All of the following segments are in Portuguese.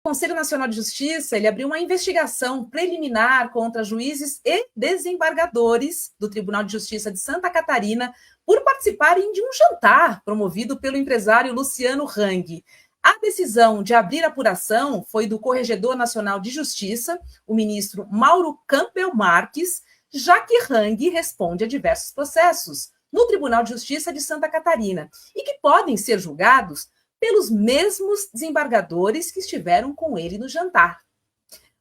O Conselho Nacional de Justiça ele abriu uma investigação preliminar contra juízes e desembargadores do Tribunal de Justiça de Santa Catarina por participarem de um jantar promovido pelo empresário Luciano Hang. A decisão de abrir a apuração foi do Corregedor Nacional de Justiça, o ministro Mauro Campbell Marques, já que Hang responde a diversos processos no Tribunal de Justiça de Santa Catarina e que podem ser julgados pelos mesmos desembargadores que estiveram com ele no jantar.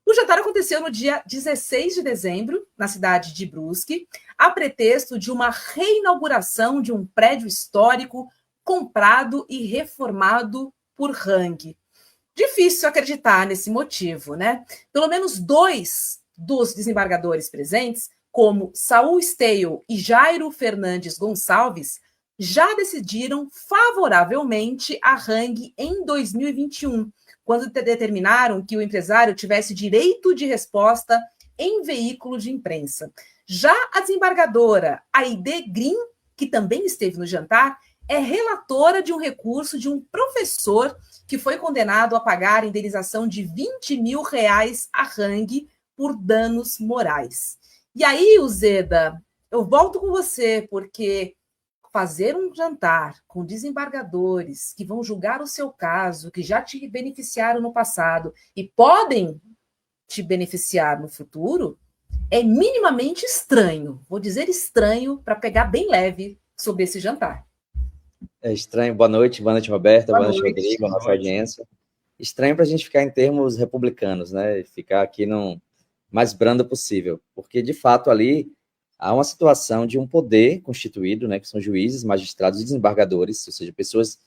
O jantar aconteceu no dia 16 de dezembro, na cidade de Brusque, a pretexto de uma reinauguração de um prédio histórico comprado e reformado por Hang. Difícil acreditar nesse motivo, né? Pelo menos 2 dos desembargadores presentes, como Saul Steil e Jairo Fernandes Gonçalves, já decidiram favoravelmente a Hang em 2021, quando determinaram que o empresário tivesse direito de resposta em veículo de imprensa. Já a desembargadora Aide Green, que também esteve no jantar, é relatora de um recurso de um professor que foi condenado a pagar indenização de R$20 mil a Hang por danos morais. E aí, Uzeda, eu volto com você, porque fazer um jantar com desembargadores que vão julgar o seu caso, que já te beneficiaram no passado e podem te beneficiar no futuro, é minimamente estranho. Vou dizer estranho para pegar bem leve sobre esse jantar. É estranho. Boa noite, Roberta, boa noite, Rodrigo, a nossa audiência. Estranho para a gente ficar em termos republicanos, né? Ficar aqui no mais brando possível, porque de fato ali há uma situação de um poder constituído, né, que são juízes, magistrados e desembargadores, ou seja, pessoas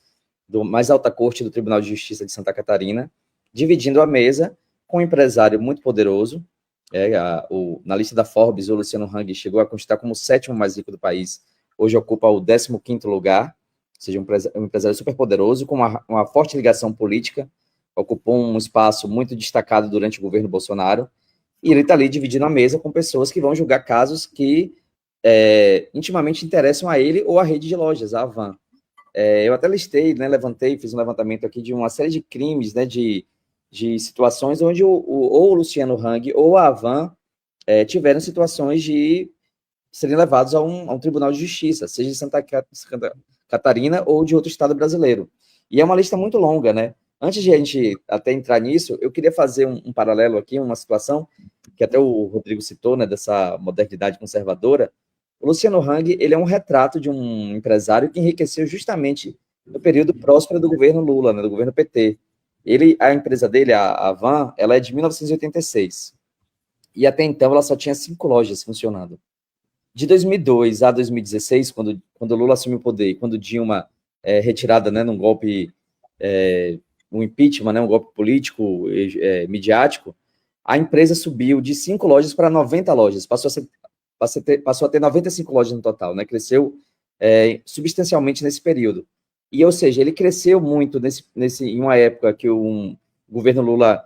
do mais alta corte do Tribunal de Justiça de Santa Catarina, dividindo a mesa com um empresário muito poderoso. Na lista da Forbes, o Luciano Hang chegou a constar como o 7º mais rico do país, hoje ocupa o 15º lugar, ou seja, um empresário super poderoso, com uma forte ligação política, ocupou um espaço muito destacado durante o governo Bolsonaro, e ele está ali dividindo a mesa com pessoas que vão julgar casos que intimamente interessam a ele ou a rede de lojas, a Havan. Eu até listei, né, fiz um levantamento aqui de uma série de crimes, né, de situações onde ou o Luciano Hang ou a Havan tiveram situações de serem levados a um tribunal de justiça, seja de Santa Catarina ou de outro estado brasileiro. E é uma lista muito longa, né? Antes de a gente até entrar nisso, eu queria fazer um paralelo aqui, uma situação que até o Rodrigo citou, né, dessa modernidade conservadora. O Luciano Hang, ele é um retrato de um empresário que enriqueceu justamente no período próspero do governo Lula, né, do governo PT. A empresa dele, a Havan, ela é de 1986. E até então ela só tinha 5 lojas funcionando. De 2002 a 2016, quando Lula assumiu o poder e quando Dilma retirada, né, num golpe... um impeachment, né, um golpe político, midiático, a empresa subiu de 5 lojas para 90 lojas, passou a ter 95 lojas no total, né, cresceu substancialmente nesse período. E, ou seja, ele cresceu muito em uma época que o governo Lula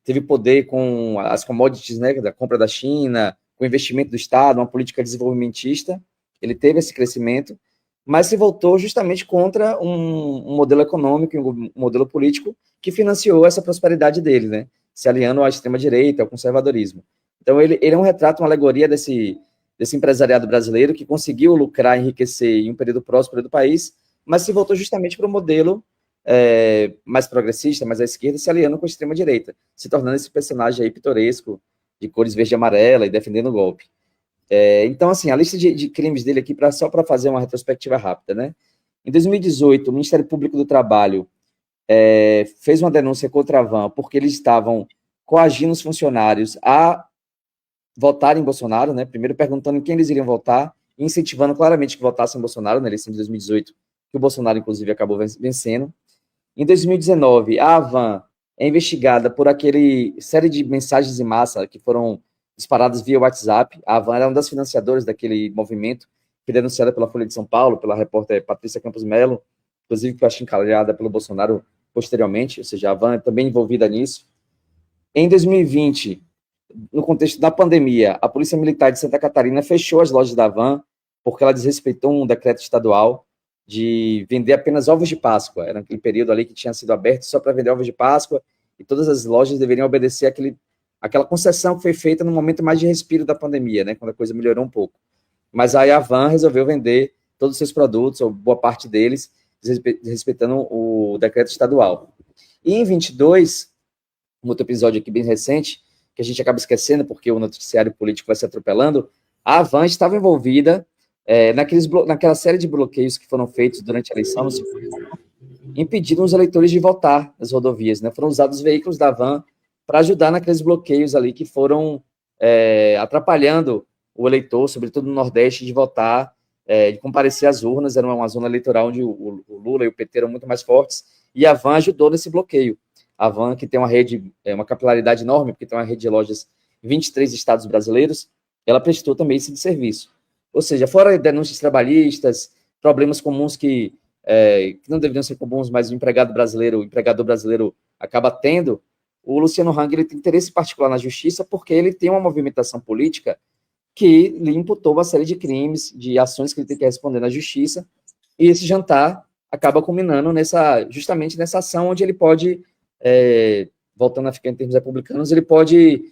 teve poder com as commodities, né, da compra da China, com o investimento do Estado, uma política desenvolvimentista, ele teve esse crescimento, mas se voltou justamente contra um modelo econômico, um modelo político que financiou essa prosperidade dele, né? Se aliando à extrema-direita, ao conservadorismo. Então, ele é um retrato, uma alegoria desse empresariado brasileiro que conseguiu lucrar, enriquecer em um período próspero do país, mas se voltou justamente para o modelo mais progressista, mais à esquerda, se aliando com a extrema-direita, se tornando esse personagem aí pitoresco, de cores verde e amarela, e defendendo o golpe. Então, assim, a lista de crimes dele aqui, só para fazer uma retrospectiva rápida, né? Em 2018, o Ministério Público do Trabalho fez uma denúncia contra a Havan porque eles estavam coagindo os funcionários a votarem em Bolsonaro, né? Primeiro perguntando quem eles iriam votar, e incentivando claramente que votassem em Bolsonaro na eleição de 2018, que o Bolsonaro, inclusive, acabou vencendo. Em 2019, a Havan é investigada por aquele série de mensagens em massa que foram disparadas via WhatsApp. A Havan era uma das financiadoras daquele movimento, que foi denunciada pela Folha de São Paulo, pela repórter Patrícia Campos Melo, inclusive que foi achincalhada pelo Bolsonaro posteriormente, ou seja, a Havan é também envolvida nisso. Em 2020, no contexto da pandemia, a Polícia Militar de Santa Catarina fechou as lojas da Havan porque ela desrespeitou um decreto estadual de vender apenas ovos de Páscoa. Era aquele período ali que tinha sido aberto só para vender ovos de Páscoa e todas as lojas deveriam obedecer aquela concessão que foi feita no momento mais de respiro da pandemia, né, quando a coisa melhorou um pouco. Mas aí a Van resolveu vender todos os seus produtos, ou boa parte deles, respeitando o decreto estadual. E em 22, um outro episódio aqui bem recente, que a gente acaba esquecendo, porque o noticiário político vai se atropelando, a Van estava envolvida naquela série de bloqueios que foram feitos durante a eleição, impedindo os eleitores de votar nas rodovias, né? Foram usados os veículos da Van para ajudar naqueles bloqueios ali que foram atrapalhando o eleitor, sobretudo no Nordeste, de votar, de comparecer às urnas. Era uma zona eleitoral onde o Lula e o PT eram muito mais fortes, e a Van ajudou nesse bloqueio. A Van, que tem uma rede, uma capilaridade enorme, porque tem uma rede de lojas em 23 estados brasileiros, ela prestou também esse serviço. Ou seja, fora denúncias trabalhistas, problemas comuns que não deveriam ser comuns, mas o empregador brasileiro acaba tendo, o Luciano Hang ele tem interesse particular na justiça porque ele tem uma movimentação política que lhe imputou uma série de crimes, de ações que ele tem que responder na justiça, e esse jantar acaba culminando justamente nessa ação onde ele pode, voltando a ficar em termos republicanos, ele pode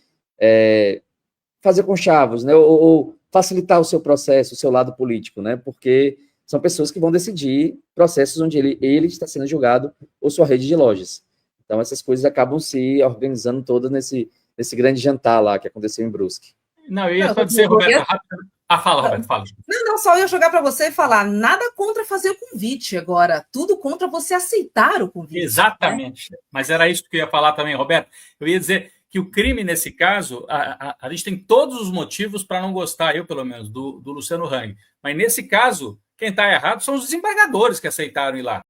fazer conchavos, né, ou facilitar o seu processo, o seu lado político, né, porque são pessoas que vão decidir processos onde ele está sendo julgado ou sua rede de lojas. Então, essas coisas acabam se organizando todas nesse grande jantar lá que aconteceu em Brusque. Não, eu ia só dizer, Roberto, rápido. Fala, Roberto, fala. Não, só ia jogar para você e falar, nada contra fazer o convite agora, tudo contra você aceitar o convite. Exatamente, né? Mas era isso que eu ia falar também, Roberto. Eu ia dizer que o crime, nesse caso, a gente tem todos os motivos para não gostar, eu pelo menos, do Luciano Hang. Mas nesse caso, quem está errado são os desembargadores que aceitaram ir lá.